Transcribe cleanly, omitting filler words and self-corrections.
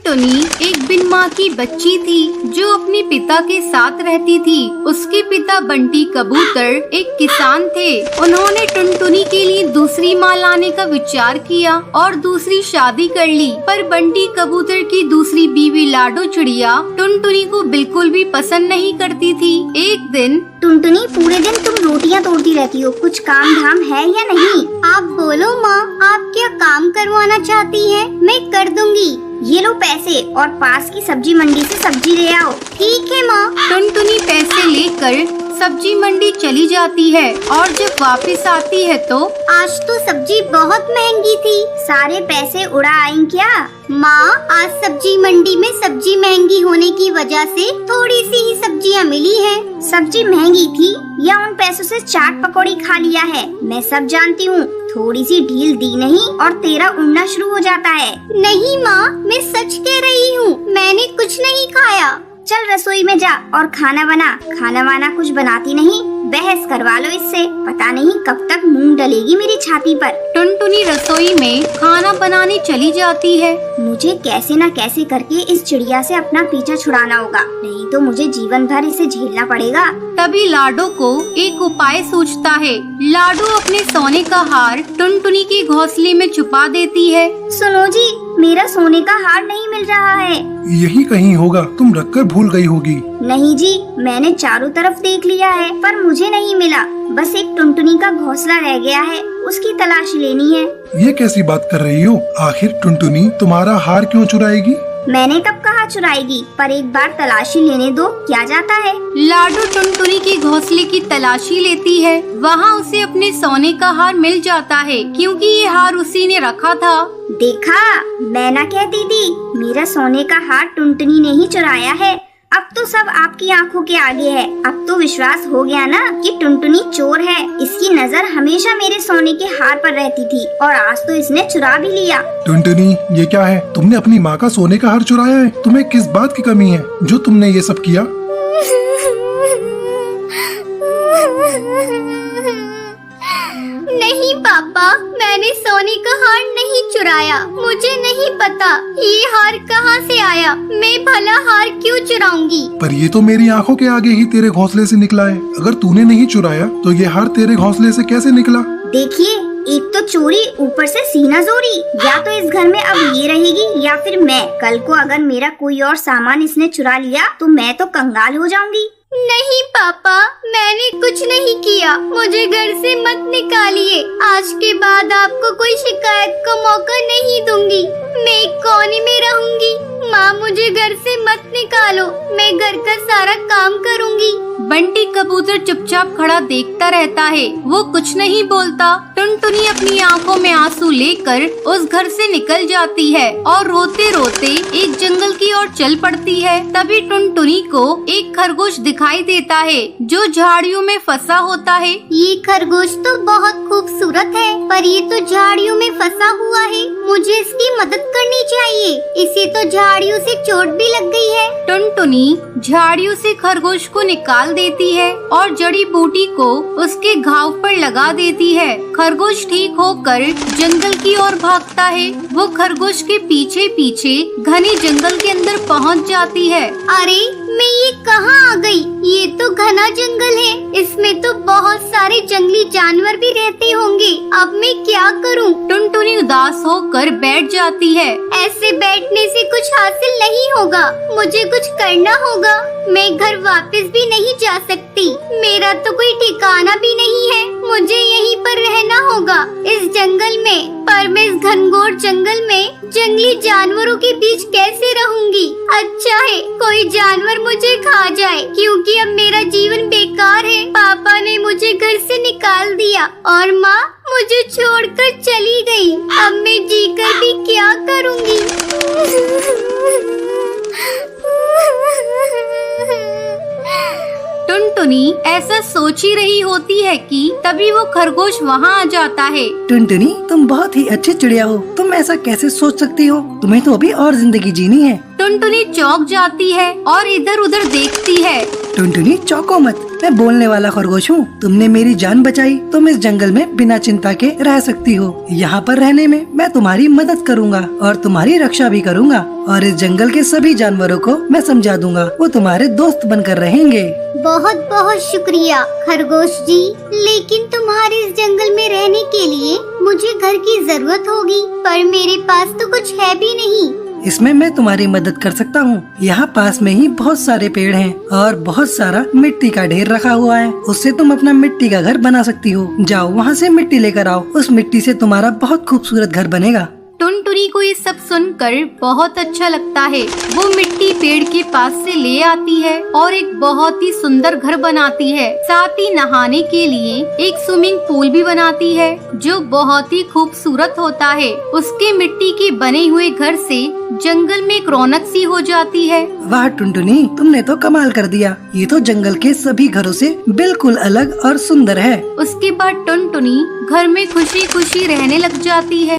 टुनटुनी एक बिन माँ की बच्ची थी जो अपने पिता के साथ रहती थी। उसके पिता बंटी कबूतर एक किसान थे। उन्होंने टुनटुनी के लिए दूसरी माँ लाने का विचार किया और दूसरी शादी कर ली। पर बंटी कबूतर की दूसरी बीवी लाडो चिड़िया टुनटुनी को बिल्कुल भी पसंद नहीं करती थी। एक दिन टुनटुनी, पूरे दिन तुम रोटियां तोड़ती रहती हो, कुछ काम धाम है या नहीं? आप बोलो माँ, आप क्या काम करवाना चाहती हैं? मैं कर दूंगी। ये लो पैसे और पास की सब्जी मंडी से सब्जी ले आओ। ठीक है माँ। टुनटुनी पैसे लेकर सब्जी मंडी चली जाती है और जब वापस आती है तो आज तो सब्जी बहुत महंगी थी, सारे पैसे उड़ा आई क्या? माँ, आज सब्जी मंडी में सब्जी महंगी होने की वजह से थोड़ी सी ही सब्जियाँ मिली है। सब्जी महंगी थी या उन पैसों से चाट पकौड़ी खा लिया है, मैं सब जानती हूँ। थोड़ी सी ढील दी नहीं और तेरा उड़ना शुरू हो जाता है। नहीं माँ, मैं सच कह रही हूँ, मैंने कुछ नहीं खाया। चल रसोई में जा और खाना बना। खाना वाना कुछ बनाती नहीं, बहस करवा लो इससे, पता नहीं कब तक मूंग डलेगी मेरी छाती पर। टुनटुनी रसोई में खाना बनाने चली जाती है। मुझे कैसे न कैसे करके इस चिड़िया से अपना पीछा छुड़ाना होगा, नहीं तो मुझे जीवन भर इसे झेलना पड़ेगा। तभी लाडो को एक उपाय सूझता है। लाडो अपने सोने का हार टुनटुनी के घोंसले में छुपा देती है। सुनो जी, मेरा सोने का हार नहीं मिल रहा है। यही कहीं होगा, तुम रखकर भूल गई होगी। नहीं जी, मैंने चारों तरफ देख लिया है पर मुझे नहीं मिला। बस एक टुनटुनी का घोंसला रह गया है, उसकी तलाश लेनी है। ये कैसी बात कर रही हो? आखिर टुनटुनी तुम्हारा हार क्यों चुराएगी? मैंने कब कहा चुराएगी, पर एक बार तलाशी लेने दो, क्या जाता है। लाडो टुनटुनी के घोंसले की तलाशी लेती है। वहाँ उसे अपने सोने का हार मिल जाता है क्योंकि ये हार उसी ने रखा था। देखा, मैं ना कहती थी, मेरा सोने का हार टुनटुनी ने ही चुराया है। अब तो सब आपकी आंखों के आगे है। अब तो विश्वास हो गया ना कि टुनटुनी चोर है। इसकी नजर हमेशा मेरे सोने के हार पर रहती थी और आज तो इसने चुरा भी लिया। टुनटुनी, ये क्या है? तुमने अपनी माँ का सोने का हार चुराया है? तुम्हें किस बात की कमी है जो तुमने ये सब किया? नहीं पापा, मैंने सोने का हार नहीं चुराया। मुझे नहीं पता ये हार कहाँ से आया। मैं भला हार क्यों चुराऊंगी? पर ये तो मेरी आंखों के आगे ही तेरे घोंसले से निकला है। अगर तूने नहीं चुराया तो ये हार तेरे घोंसले से कैसे निकला? देखिए, एक तो चोरी, ऊपर से सीना जोरी। या तो इस घर में अब ये रहेगी या फिर मैं। कल को अगर मेरा कोई और सामान इसने चुरा लिया तो मैं तो कंगाल हो जाऊंगी। नहीं पापा, मैंने कुछ नहीं किया, मुझे घर से मत निकालिए। आज के बाद आपको कोई शिकायत का मौका नहीं दूंगी। मैं एक कोने में रहूंगी। माँ, मुझे घर से मत निकालो, मैं घर का सारा काम करूंगी। बंटी कबूतर चुपचाप खड़ा देखता रहता है, वो कुछ नहीं बोलता। टुनटुनी अपनी आंखों में आंसू लेकर उस घर से निकल जाती है और रोते रोते एक जंगल की ओर चल पड़ती है। तभी टुनटुनी को एक खरगोश दिखाई देता है जो झाड़ियों में फंसा होता है। ये खरगोश तो बहुत खूबसूरत है, पर ये तो झाड़ियों में फंसा हुआ है। मुझे इसकी मदद करनी चाहिए, इसे तो झाड़ियों से चोट भी लग गई है। टुनटुनी झाड़ियों से खरगोश को निकाल देती है और जड़ी बूटी को उसके घाव पर लगा देती है। खरगोश ठीक होकर जंगल की ओर भागता है। वो खरगोश के पीछे पीछे घने जंगल के अंदर पहुंच जाती है। अरे, मैं ये कहाँ आ गई? ये तो घना जंगल है, इसमें तो बहुत सारे जंगली जानवर भी रहते होंगे। अब मैं क्या करूँ? टुनटुनी उदास होकर बैठ जाती है। ऐसे बैठने से कुछ हासिल नहीं होगा, मुझे कुछ करना होगा। मैं घर वापस भी नहीं जा सकती, मेरा तो कोई ठिकाना भी नहीं है। मुझे यहीं पर रहना होगा इस जंगल में। पर मैं इस घनघोर जंगल में जंगली जानवरों के बीच कैसे रहूंगी? अच्छा है कोई जानवर मुझे खा जाए, क्योंकि अब मेरा जीवन बेकार है। पापा ने मुझे घर से निकाल दिया और माँ मुझे छोड़कर चली गई। अब मैं जीकर भी क्या करूंगी? टुनटुनी ऐसा सोच ही रही होती है कि तभी वो खरगोश वहाँ आ जाता है। टुनटुनी, तुम बहुत ही अच्छी चिड़िया हो, तुम ऐसा कैसे सोच सकती हो? तुम्हें तो अभी और जिंदगी जीनी है। टुनटुनी चौंक जाती है और इधर उधर देखती है। टुनटुनी, चौंको मत, मैं बोलने वाला खरगोश हूँ। तुमने मेरी जान बचाई, तुम इस जंगल में बिना चिंता के रह सकती हो। यहाँ पर रहने में मैं तुम्हारी मदद करूँगा और तुम्हारी रक्षा भी करूँगा, और इस जंगल के सभी जानवरों को मैं समझा दूंगा, वो तुम्हारे दोस्त बनकर रहेंगे। बहुत बहुत शुक्रिया खरगोश जी, लेकिन तुम्हारे इस जंगल में रहने के लिए मुझे घर की जरूरत होगी, पर मेरे पास तो कुछ है भी नहीं। इसमें मैं तुम्हारी मदद कर सकता हूँ। यहाँ पास में ही बहुत सारे पेड़ हैं और बहुत सारा मिट्टी का ढेर रखा हुआ है, उससे तुम अपना मिट्टी का घर बना सकती हो। जाओ वहाँ से मिट्टी लेकर आओ, उस मिट्टी से तुम्हारा बहुत खूबसूरत घर बनेगा। टुनटुनी को ये सब सुनकर बहुत अच्छा लगता है। वो मिट्टी पेड़ के पास से ले आती है और एक बहुत ही सुंदर घर बनाती है। साथ ही नहाने के लिए एक स्विमिंग पूल भी बनाती है जो बहुत ही खूबसूरत होता है। उसके मिट्टी के बने हुए घर से जंगल में एक रौनक सी हो जाती है। वाह टुनटुनी, तुमने तो कमाल कर दिया। ये तो जंगल के सभी घरों से बिल्कुल अलग और सुंदर है। उसके बाद टुनटुनी घर में खुशी खुशी रहने लग जाती है।